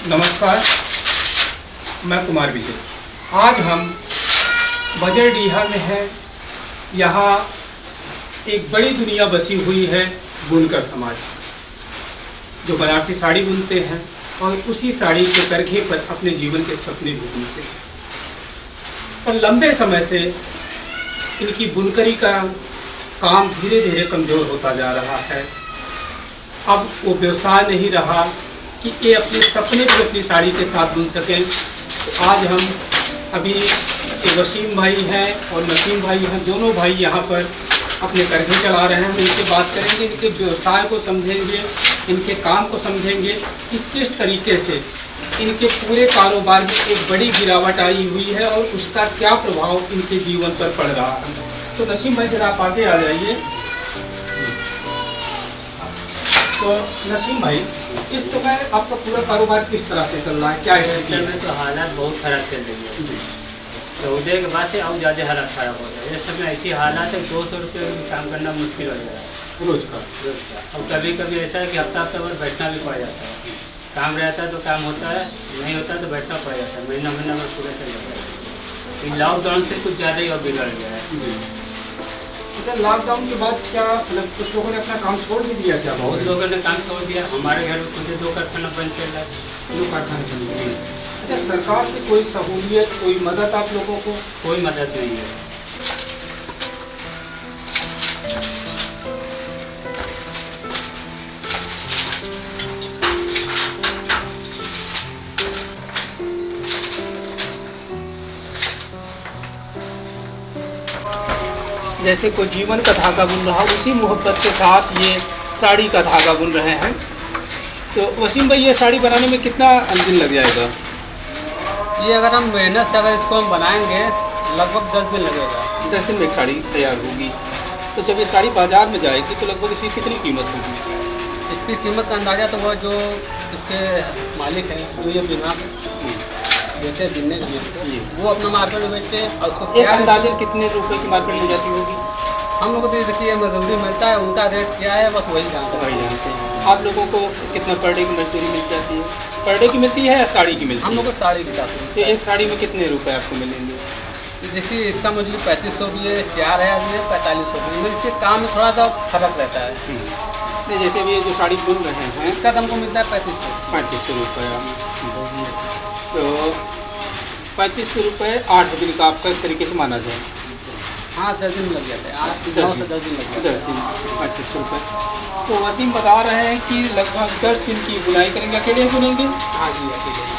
नमस्कार, मैं कुमार विजय। आज हम बजरडीहा में हैं। यहाँ एक बड़ी दुनिया बसी हुई है, बुनकर समाज, जो बनारसी साड़ी बुनते हैं और उसी साड़ी के करघे पर अपने जीवन के सपने भी बुनते हैं। पर लंबे समय से इनकी बुनकरी का काम धीरे धीरे कमज़ोर होता जा रहा है। अब वो व्यवसाय नहीं रहा कि ये अपने सपने भी अपनी साड़ी के साथ बुन सकें। तो आज हम अभी वसीम भाई हैं और नसीम भाई हैं, दोनों भाई यहाँ पर अपने करघे चला रहे हैं। इनसे बात करेंगे, इनके व्यवसाय को समझेंगे, इनके काम को समझेंगे कि किस तरीके से इनके पूरे कारोबार में एक बड़ी गिरावट आई हुई है और उसका क्या प्रभाव इनके जीवन पर पड़ रहा है। तो नसीम भाई जरा आप आगे आ जाइए। तो नसीम भाई, इस समय आपका पूरा कारोबार किस तरह से चल रहा है, क्या है? इस समय तो हालात बहुत खराब चल रही है। 14 के बाद से और ज़्यादा हालात खराब हो रहा है। इस समय ऐसी हालात है 200 रुपये में काम करना मुश्किल हो जा रहा है रोज का। और कभी कभी ऐसा है कि हफ्ता भर बैठना भी पड़ जाता है। काम रहता है तो काम होता है, नहीं होता तो बैठना पड़ जाता है। महीना भर पूरा चल जाता है। इन लॉकडाउन से कुछ ज़्यादा ही और बिगड़ गया है। अच्छा, लॉकडाउन के बाद क्या मतलब कुछ लोगों ने अपना काम छोड़ भी दिया क्या? बहुत लोगों ने काम छोड़ दिया। हमारे घर में खुद 2 कारखाना बंद चल रहा है। 2 कारखाने बंद हुए। अच्छा, सरकार से कोई सहूलियत, कोई मदद आप लोगों को? कोई मदद नहीं है। जैसे कोई जीवन का धागा बुन रहा, उसी मोहब्बत के साथ ये साड़ी का धागा बुन रहे हैं। तो वसीम भाई, ये साड़ी बनाने में कितना दिन लग जाएगा? ये अगर हम मेहनत से अगर इसको हम बनाएंगे लगभग 10 दिन लगेगा। 10 दिन में एक साड़ी तैयार होगी। तो जब ये साड़ी बाजार में जाएगी तो लगभग इसकी कितनी कीमत होगी? इसकी कीमत का अंदाज़ा तो वो जो इसके मालिक हैं, जो ये बिना बेचते बिनने के लिए, वो अपना मार्केट में बेचते हैं। और उसको एक अंदाजे कितने रुपए की मार्केट में जाती होगी? हम लोगों को तो देखिए मजदूरी मिलता है, उनका रेट क्या है बस वही जानते हैं। आप लोगों को कितना पर डे की मजदूरी मिल जाती है? पर डे की मिलती है या साड़ी की मिलती है? हम लोग को साड़ी की जाती है। तो एक साड़ी में कितने रुपए आपको मिलेंगे? जैसे इसका मजदूरी 3500 भी है, 4000 भी है, 4500 भी है। इसके काम में थोड़ा सा फर्क रहता है। नहीं, जैसे भी ये जो साड़ी बुन रहे हैं, इसका दाम को मिलता है 3500 रुपये। तो 3500 रुपये 8 दिन का आपका एक तरीके से माना जाए। हाँ, 10 दिन लग जाता है। 8 से 10 दिन लग जाता है। 10 दिन 3500 रुपये। तो वसीम बता रहे हैं कि लगभग 10 दिन की बुनाई करेंगे। अकेले बुनेंगे? हाँ जी,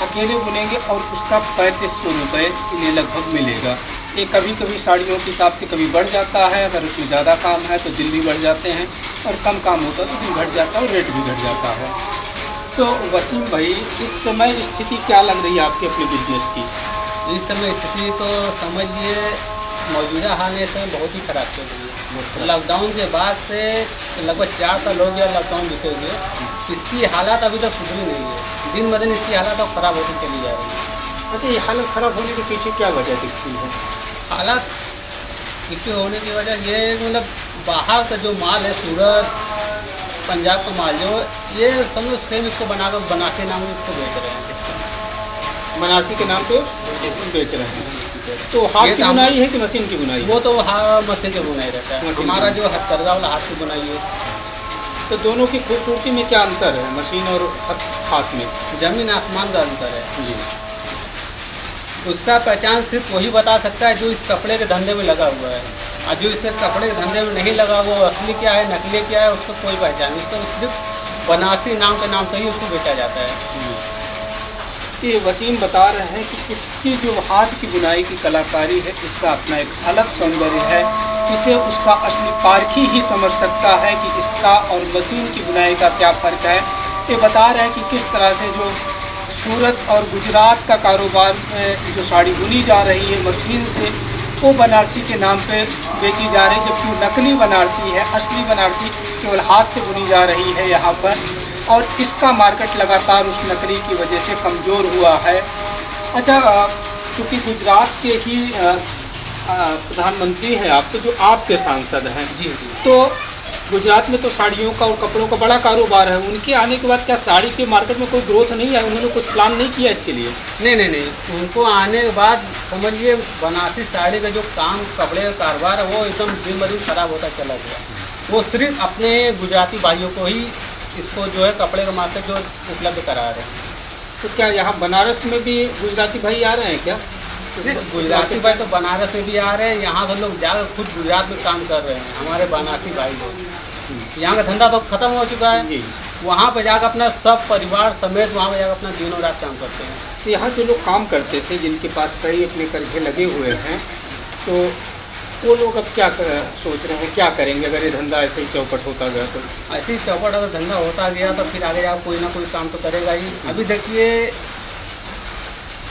अकेले बुनेंगे और उसका 3500 रुपये इन्हें लगभग मिलेगा। ये कभी कभी साड़ियों के हिसाब से कभी बढ़ जाता है। अगर उसमें ज़्यादा काम है तो दिन भी बढ़ जाते हैं, और कम काम होता है तो दिन घट जाता है और रेट भी घट जाता है। तो वसीम भाई, इस समय स्थिति क्या लग रही है आपके अपने बिजनेस की? इस समय स्थिति तो समझिए मौजूदा हाल में इस समय बहुत ही खराब चल रही है। लॉकडाउन के बाद से लगभग 4 साल हो गया लॉकडाउन बीते हुए। इसकी हालात अभी तक सुधरी नहीं है। दिन ब दिन इसकी हालात अब ख़राब होती चली जा रही है। अच्छा, ये हालत ख़राब होने के पीछे क्या वजह दिखती है? हालात पीछे होने की वजह ये है कि मतलब बाहर का जो माल है, सूरत पंजाब का माल जो ये समझो सेम इसको बना के नाम इसको बेच रहे हैं। बनारसी के नाम पे बेच रहे हैं। तो हाथ की बुनाई है कि मशीन की बुनाई? वो तो हाँ, मशीन की बुनाई रहता है। हमारा जो हथकरघा वाला हाथ की बुनाई है। तो दोनों की खूबसूरती में क्या अंतर है, मशीन और हाथ में? जमीन आसमान का अंतर है जी। उसका पहचान सिर्फ वही बता सकता है जो इस कपड़े के धंधे में लगा हुआ है। और जो इस कपड़े के धंधे में नहीं लगा हुआ, असली क्या है नकली क्या है उसको कोई पहचान नहीं। उसको सिर्फ बनारसी नाम के नाम से ही उसको बेचा जाता है। कि वसीम बता रहे हैं कि इसकी जो हाथ की बुनाई की कलाकारी है, इसका अपना एक अलग सौंदर्य है। इसे उसका असली पारखी ही समझ सकता है कि इसका और मशीन की बुनाई का क्या फ़र्क है। ये बता रहे हैं कि किस तरह से जो सूरत और गुजरात का कारोबार में जो साड़ी बुनी जा रही है मशीन से, वो बनारसी के नाम पे बेची जा रही है, जबकि वो नकली बनारसी है। असली बनारसी केवल हाथ से बुनी जा रही है यहाँ पर, और इसका मार्केट लगातार उस नकली की वजह से कमज़ोर हुआ है। अच्छा, चूँकि गुजरात के ही प्रधानमंत्री हैं आप, तो जो आपके सांसद हैं जी, तो गुजरात में तो साड़ियों का और कपड़ों का बड़ा कारोबार है, उनके आने के बाद क्या साड़ी के मार्केट में कोई ग्रोथ नहीं है? उन्होंने कुछ प्लान नहीं किया इसके लिए? नहीं, उनको आने के बाद समझिए बनारसी साड़ी का जो काम कपड़े का कारोबार है वो एकदम दिन ब दिन खराब होता चला गया। वो सिर्फ अपने गुजराती भाइयों को ही इसको जो है कपड़े का मार्केट जो उपलब्ध करा रहे हैं। तो क्या यहाँ बनारस में भी गुजराती भाई आ रहे हैं क्या? गुजराती भाई तो बनारस में भी आ रहे हैं, यहाँ तो लोग जाकर खुद गुजरात में काम कर रहे हैं हमारे बनारसी भाई लोग। यहाँ का धंधा तो खत्म हो चुका है जी। वहाँ पे जाकर अपना सब परिवार समेत वहाँ पे जाकर अपना दिनों रात काम करते हैं। तो यहाँ जो लोग काम करते थे, जिनके पास कई अपने करघे लगे हुए हैं, तो वो लोग अब क्या सोच रहे हैं, क्या करेंगे अगर ये धंधा ऐसे ही चौपट होता गया तो? ऐसे ही चौपट अगर धंधा होता गया तो फिर आगे जाकर कोई ना कोई काम तो करेगा ही। अभी देखिए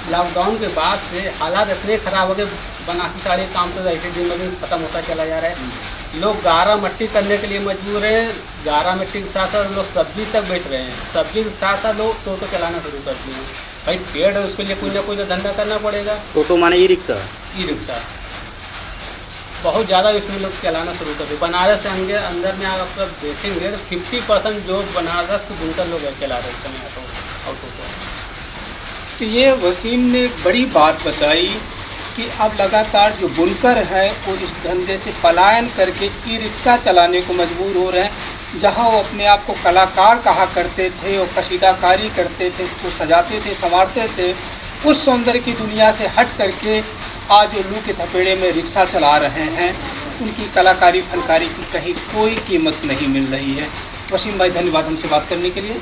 लॉकडाउन के बाद से हालात इतने ख़राब हो गए, बनारसी साड़ी काम तो ऐसे दिन ब दिन ख़त्म होता चला जा रहा है। लोग गारा मट्टी करने के लिए मजबूर हैं, गारा मिट्टी के साथ साथ लोग सब्जी तक बेच रहे हैं, सब्जी के साथ साथ लोग टोटो चलाना शुरू कर दिए हैं। भाई पेड़ है उसके लिए कोई ना कोई तो धंधा करना पड़ेगा। टोटो माने ई रिक्शा? ई रिक्शा बहुत ज़्यादा इसमें लोग चलाना शुरू कर दिए। बनारस से अंदर में आप देखेंगे तो 50% जो बनारस के बुनकर लोग चला रहे हैं ऑटो को। तो ये वसीम ने एक बड़ी बात बताई कि अब लगातार जो बुनकर हैं वो इस धंधे से पलायन करके ई रिक्शा चलाने को मजबूर हो रहे हैं। जहां वो अपने आप को कलाकार कहा करते थे और कशीदाकारी करते थे, उसको सजाते थे, संवारते थे, उस सौंदर्य की दुनिया से हट करके आज जो लू के थपेड़े में रिक्शा चला रहे हैं, उनकी कलाकारी फनकारी की कहीं कोई कीमत नहीं मिल रही है। वसीम भाई धन्यवाद हमसे बात करने के लिए।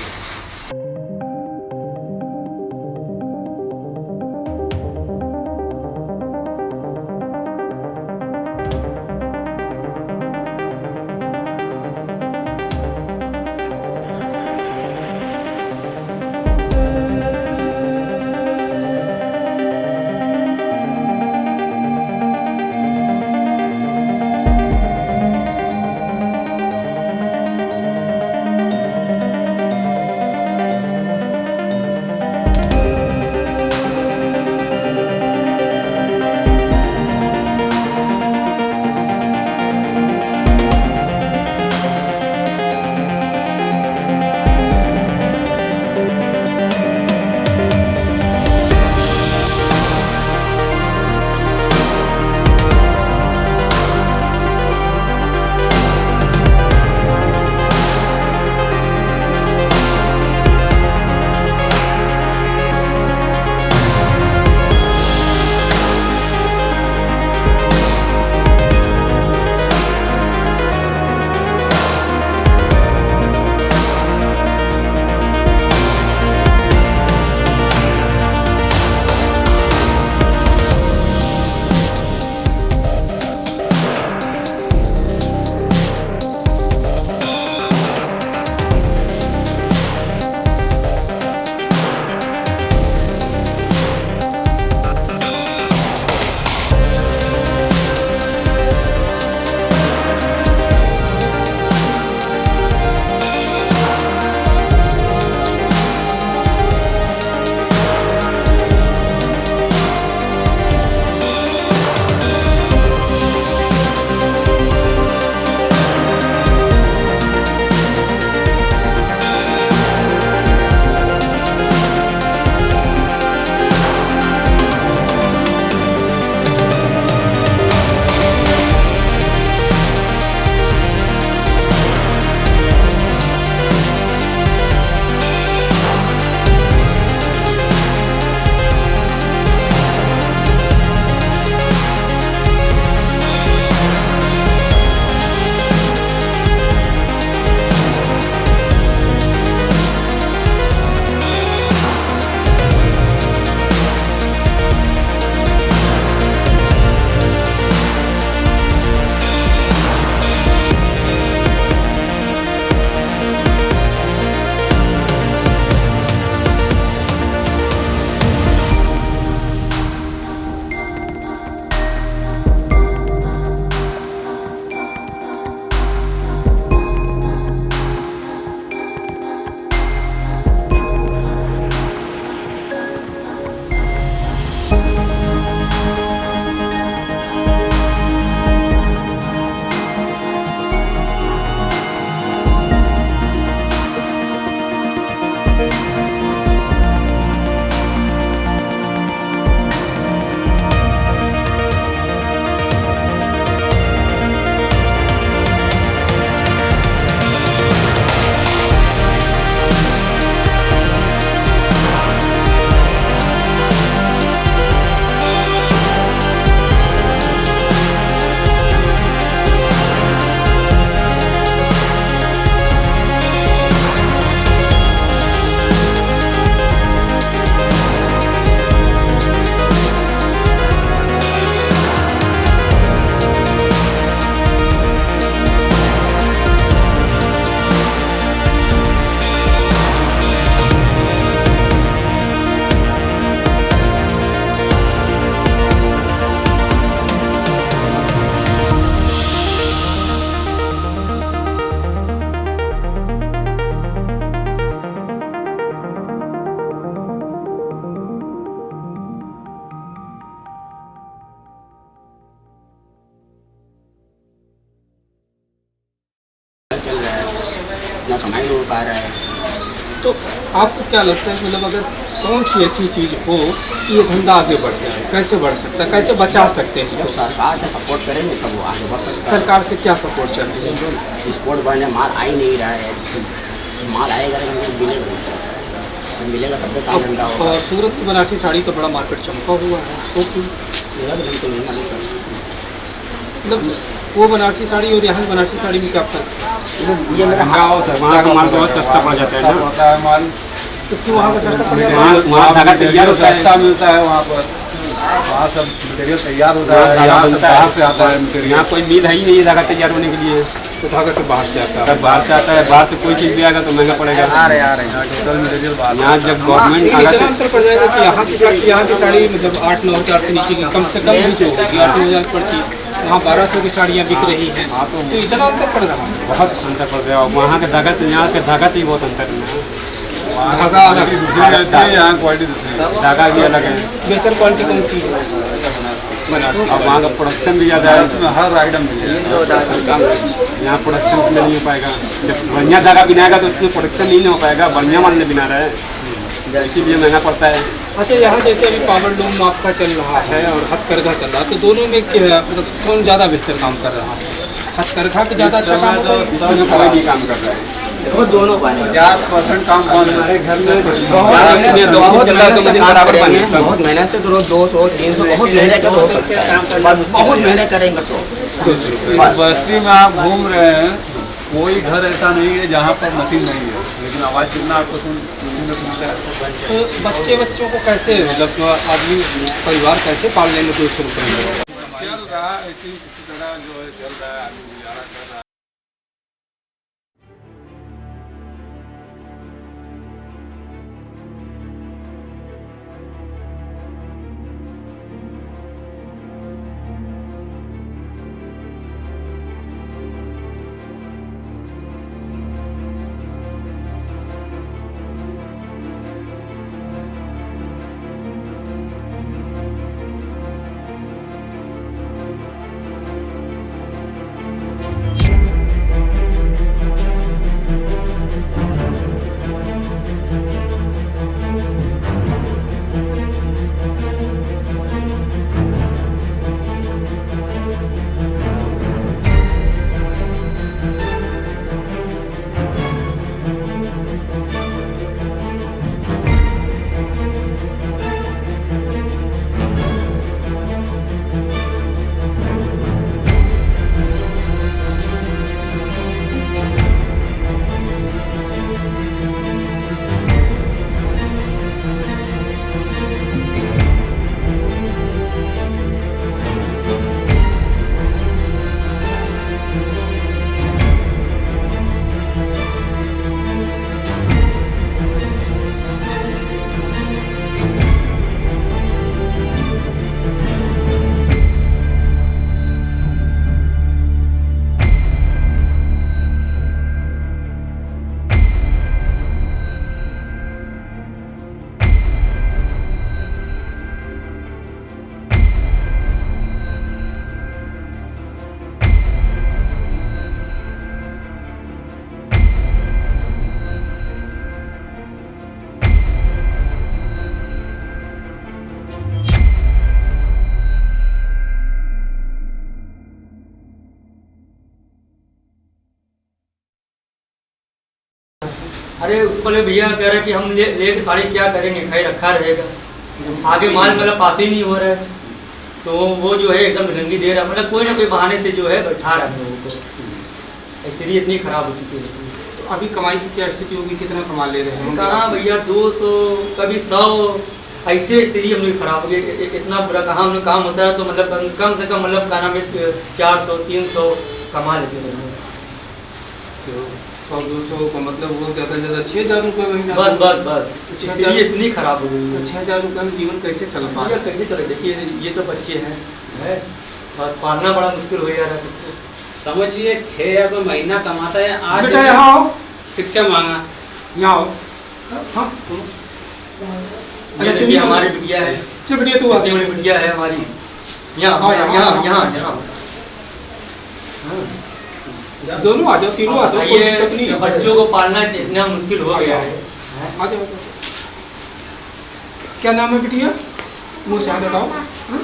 इतना कमाई नहीं हो पा रहा है। तो आपको क्या लगता है, मतलब अगर कौन सी ऐसी चीज़ हो कि ये धंधा आगे बढ़ जाए, कैसे बढ़ सकता है, कैसे बचा सकते हैं जब इसको? सरकार से सपोर्ट करेंगे तब वो आगे बढ़ सकता है। सरकार से क्या सपोर्ट चाहिए? स्पोर्ट बढ़ने माल आ ही नहीं रहा है, माल आएगा लेकिन मिलेगा नहीं, जब मिलेगा तब तक काम धंधा होगा। और सूरत की बनारसी साड़ी का बड़ा मार्केट चमका हुआ है, तो क्यों? मेरा तो बिल्कुल नहीं मालूम सर। मतलब वो बनारसी साड़ी और यहाँ की बनारसी साड़ी में क्या फर्क है? ये मेरा वहाँ का माल बहुत सस्ता पड़ जाता है ना। तो क्यों वहाँ का सस्ता पड़ जाता वहाँ है? वहाँ धागा तैयार होता है, सस्ता मिलता है वहाँ पर, वहाँ सब मटेरियल तैयार होता वहाँ है, धागा यहाँ से बनता बाहर है। से आता है मटेरियल। यहाँ कोई मिल है ही नहीं है धागा तैयार होने के लिए। तो धागा से बाहर से आता है। सब बाहर से आता है, बाहर से कोई चीज़ भी आएगा तो महंगा पड़ेगा। आ रहे यहाँ टोटल मटेरियल बाहर यहाँ जब गवर्नमेंट लेकिन धागा इतना से अंतर पड़ जाएगा कि यहाँ की साड़ी मतलब 8-9 हज़ार से नीचे की कम से कम भी जो होगी 8-9 हज़ार पड़ती है, वहाँ 1200 की साड़ियाँ बिक रही हैं। तो इतना अंतर पड़ रहा है। बहुत अंतर पड़ गया। वहाँ के धागा से यहाँ के धागा से ही बहुत अंतर है। धागा अलग क्वालिटी दूसरी रहती है, यहाँ क्वालिटी दूसरी है। धागा भी अलग है बेहतर क्वालिटी कौन सी है? बनारसी। और वहाँ का प्रोडक्शन भी ज़्यादा है। इसमें हर आइटम मिलेगा। यहाँ प्रोडक्शन में नहीं हो पाएगा। जब बढ़िया धागा बिनाएगा तो उसमें प्रोडक्शन नहीं हो पाएगा, बढ़िया माल नहीं बिना रहा है, इसीलिए महंगा पड़ता है। अच्छा, यहाँ जैसे अभी पावर लूम आपका चल रहा है और हथकरघा चल रहा है, तो दोनों में मतलब कौन ज़्यादा बेहतर काम कर रहा है? हथकरघा के ज़्यादा अच्छा काम होता है? इसमें कोई नहीं काम कर रहा है। वो दोनों बने 50% काम बंद है। हमारे घर में बहुत चल रहा है तो मशीन बराबर बने। बहुत मेहनत से तो 200-300 बहुत मेहनत हो सकता है, बहुत मेहनत करेंगे तो। इस बस्ती में आप घूम रहे हैं, कोई घर ऐसा नहीं है जहाँ पर मशीन नहीं है, लेकिन आवाज़ कितना आपको सुनता है। तो बच्चों को कैसे, मतलब आदमी परिवार कैसे पालने में कोई शुरू करेंगे? चल रहा है ऐसी किसी तरह जो है चल रहा है, आदमी गुजारा कर रहा है। अरे बोले भैया कह रहे कि हम ले के साड़ी क्या करेंगे, खाई रखा रहेगा, आगे माल मतलब पास ही नहीं हो रहा है, तो वो जो है एकदम रंगी दे रहा, मतलब कोई ना कोई बहाने से जो है बैठा रहा है लोगों को। स्थिति इतनी खराब हो चुकी है। तो अभी कमाई की क्या स्थिति होगी, कितना कमा ले रहे हैं? कहाँ भैया 200 कभी 100 ऐसे स्थिति हम लोग खराब हो गई। इतना बुरा कहाँ हम लोग काम होता है तो मतलब कम से कम मतलब खाना में 400-300 कमा लेते हैं। तो 100-200 का मतलब वो ज़्यादा से ज़्यादा 6,000 रुपये महीना। बस स्थिति इतनी खराब हो गई तो है। 6,000 रुपये में जीवन कैसे चल पा भैया रहा है? कैसे चले, देखिए ये सब बच्चे हैं और पालना बड़ा मुश्किल हो जा रहा है सबको। समझ लिए 6,000 रुपये महीना कमाता है। आज बेटा यहाँ आओ, शिक्षा मांगा, यहाँ आओ। हाँ, ये देखिए हमारी बिटिया है, चल बेटिया तू आगे। बड़ी बिटिया है हमारी। यहाँ हाँ, यहाँ, यहाँ यहाँ, यहाँ यहाँ दोनों आ जाओ, तीनों आ जाओ, कोई दिक्कत नहीं ये है। बच्चों को पालना इतना मुश्किल हो गया है। आ जाओ। क्या नाम है बिटिया? मुँह से हाथ हटाओ। हाँ?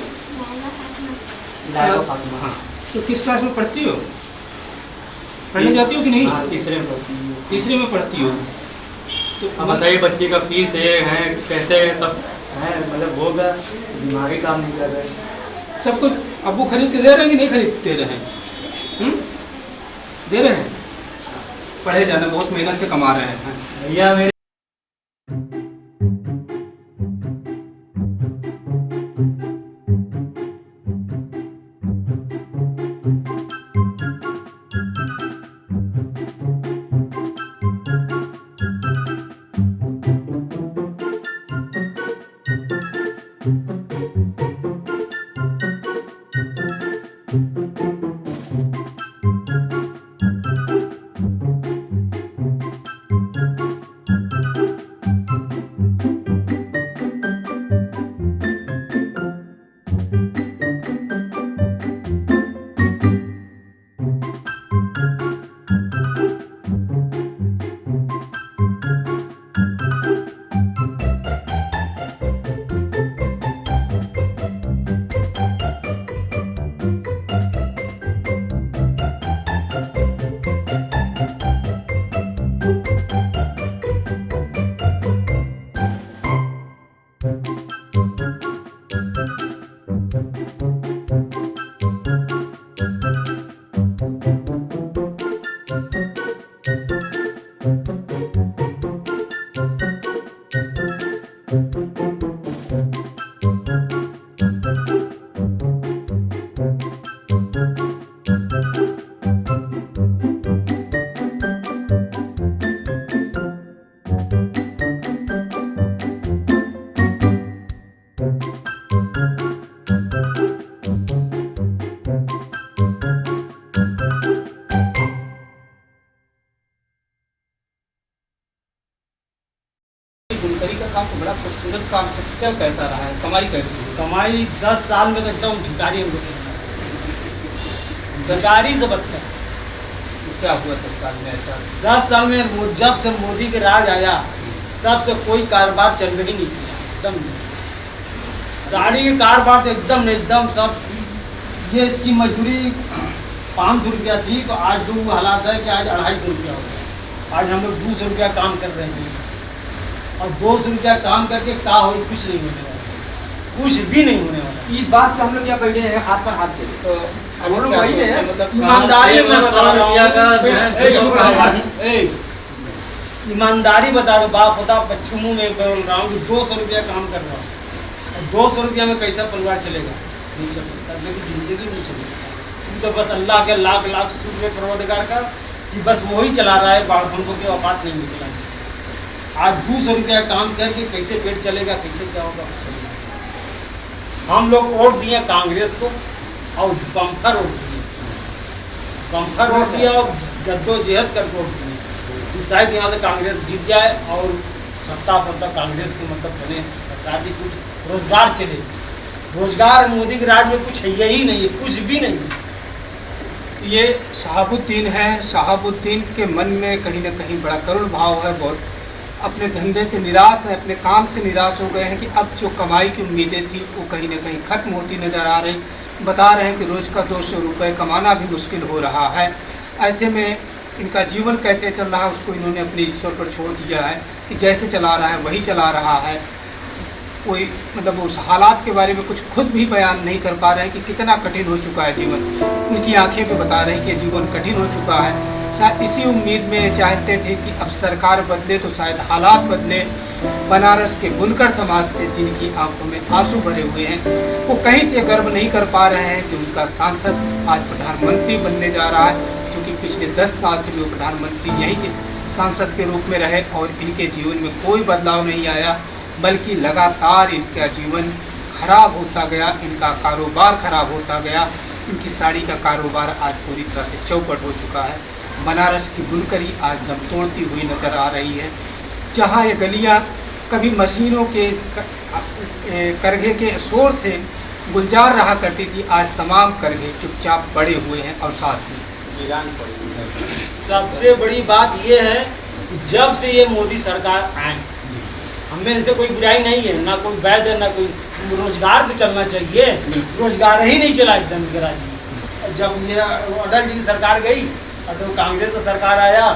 लाइबा फातिमा। हाँ। तो किस क्लास में पढ़ती हो? पढ़ने जाती हो कि नहीं? हाँ, तीसरे में पढ़ती हूँ। तीसरे में पढ़ती हो। तो अब बताइए बच्चे का फीस है कैसे सब है, मतलब होगा, दिमागी काम नहीं कर रहे। सब कुछ अब्बू खरीद के दे रहे हैं कि नहीं खरीद दे रहे हैं? दे रहे हैं। पढ़े जाना, बहुत मेहनत से कमा रहे हैं। भैया मेरे बुनकरी का काम तो बड़ा खूबसूरत काम है। चल कैसा रहा है, कमाई कैसी है? कमाई 10 साल में तो एकदम भिखारी हम लोग भिखारी से बदतर। तो क्या हुआ 10 साल में ऐसा? 10 साल में जब से मोदी के राज आया तब से कोई कारोबार चल ही नहीं किया, एकदम नहीं। साड़ी के कारोबार तो एकदम सब। ये इसकी मजदूरी 500 रुपया थी तो आज जो वो हालात है कि आज 250 रुपया हो गया। आज हम लोग 200 रुपया काम कर रहे हैं और 200 रुपया काम करके क्या हो, कुछ नहीं होने वाला, कुछ भी नहीं होने वाला। इस बात से हम लोग क्या बैठे हैं, हाथ पर हाथ दे। तो हम लोग क्या वही सोचते है, हैं? मतलब ईमानदारी में बता रहा रुपया का जो है, हूँ, ईमानदारी बता रहा हूँ, बाप होता बच्चों मुँह में बोल रहा हूँ कि 200 रुपया काम कर रहा हूँ और 200 रुपया में कैसा परिवार चलेगा? नहीं चल सकता, लेकिन जिंदगी नहीं चलेगी। तो बस अल्लाह के लाख लाख शुक्र परवरदिगार का कि बस वही चला रहा है, हमको के औकात नहीं चला। आज 200 रुपया काम करके कैसे पेट चलेगा, कैसे क्या होगा? हम लोग वोट दिए कांग्रेस को और बम्फर वोट दिए, और जद्दोजहद करके वोट दिए कि शायद यहाँ से कांग्रेस जीत जाए और सत्ता पर तक कांग्रेस के मतलब बने, सरकार की कुछ रोजगार चले। रोजगार मोदी के राज में कुछ है ही नहीं है, कुछ भी नहीं है। ये शहाबुद्दीन है। शहाबुद्दीन के मन में कहीं ना कहीं बड़ा करुण भाव है, बहुत अपने धंधे से निराश है, अपने काम से निराश हो गए हैं कि अब जो कमाई की उम्मीदें थी वो कहीं ना कहीं ख़त्म होती नज़र आ रही। बता रहे हैं कि रोज़ का 200 रुपये कमाना भी मुश्किल हो रहा है। ऐसे में इनका जीवन कैसे चल रहा है उसको इन्होंने अपने ईश्वर पर छोड़ दिया है कि जैसे चला रहा है वही चला रहा है। कोई मतलब उस हालात के बारे में कुछ खुद भी बयान नहीं कर पा रहे हैं कि कितना कठिन हो चुका है जीवन। उनकी आंखें भी बता रही हैं कि जीवन कठिन हो चुका है। शायद इसी उम्मीद में चाहते थे कि अब सरकार बदले तो शायद हालात बदले। बनारस के बुनकर समाज से जिनकी आंखों में आंसू भरे हुए हैं, वो कहीं से गर्व नहीं कर पा रहे हैं कि उनका सांसद आज प्रधानमंत्री बनने जा रहा है, क्योंकि पिछले 10 साल से भी वो प्रधानमंत्री यहीं के सांसद के रूप में रहे और इनके जीवन में कोई बदलाव नहीं आया, बल्कि लगातार इनका जीवन खराब होता गया, इनका कारोबार खराब होता गया। इनकी साड़ी का कारोबार आज पूरी तरह से चौपट हो चुका है। बनारस की बुनकरी आज दम तोड़ती हुई नज़र आ रही है। जहाँ ये गलियाँ कभी मशीनों के करघे के शोर से गुलजार रहा करती थी, आज तमाम करघे चुपचाप पड़े हुए हैं और साथ में सबसे बड़ी बात ये है कि जब से ये मोदी सरकार आए, हमें इनसे कोई बुराई नहीं है, ना कोई वैध है, ना कोई रोजगार तो चलना चाहिए, रोजगार ही नहीं चला एकदम राज्य। जब ये अटल जी की सरकार गई और तो कांग्रेस का सरकार आया,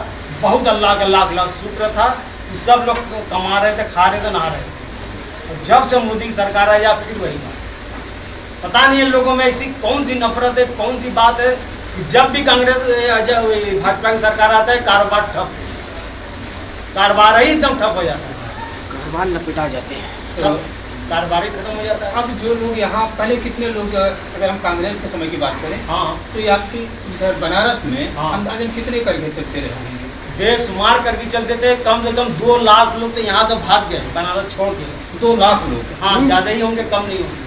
बहुत अल्लाह का लाख लाख शुक्र था कि सब लोग कमा रहे थे, खा रहे थे, नहा रहे थे। और जब से मोदी की सरकार आया फिर वही बात। पता नहीं है लोगों में ऐसी कौन सी नफरत है, कौन सी बात है कि जब भी कांग्रेस भाजपा की सरकार आता है कारोबार ठप, कारोबार ही एकदम ठप हो जाता है, कारोबार लपेटा जाते हैं। तो कारोबार ही खत्म हो जाता है। अब जो लोग यहाँ पहले कितने लोग, अगर हम कांग्रेस के समय की बात करें हाँ, तो ये आपकी इधर बनारस में हाँ। अंदाजन कितने करके चलते रहे होंगे? बेशुमार करके चलते थे, कम से कम 2 लाख लोग तो यहाँ से भाग गए बनारस छोड़ के। 2 लाख लोग। हाँ, ज़्यादा ही होंगे, कम नहीं होंगे।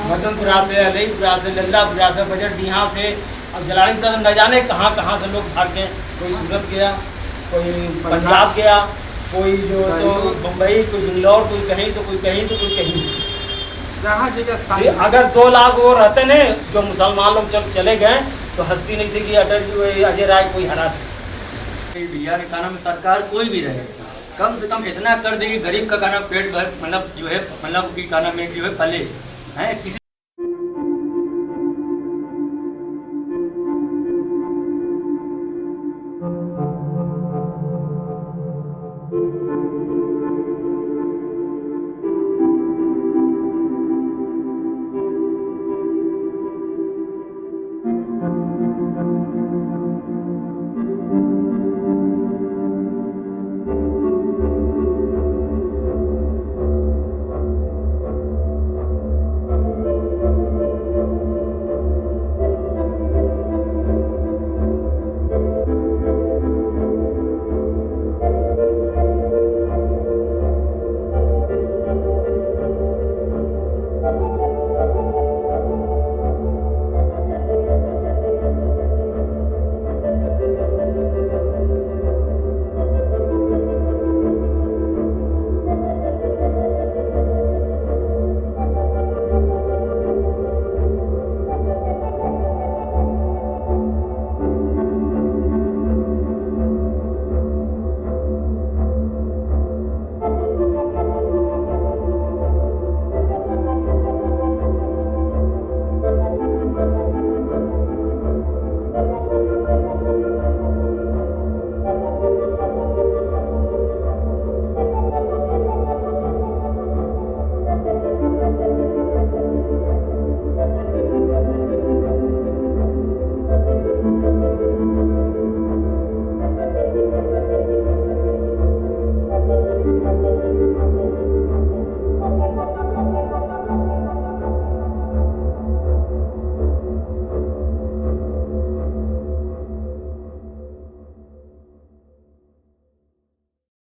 मदनपुरा से, अलईपुरा से, लल्लापुरा से, बजरडीहा से और जलालीपुरा से न जाने कहाँ कहाँ से लोग भाग गए। कोई सूरत गया, कोई पंजाब गया, कोई जो तो मुंबई, कोई बेंगलोर, कोई कहीं तो कोई कहीं तो कोई कहीं। जहाँ जगह ये अगर 2 लाख वो रहते ने जो मुसलमान लोग चले गए तो हस्ती नहीं थी कि अटल जी, अजय राय कोई हरा थे। बिहार के खाना में सरकार कोई भी रहे, कम से कम इतना कर देगी गरीब का खाना पेट भर, मतलब जो है, मतलब कि खाना में जो है पले हैं किसी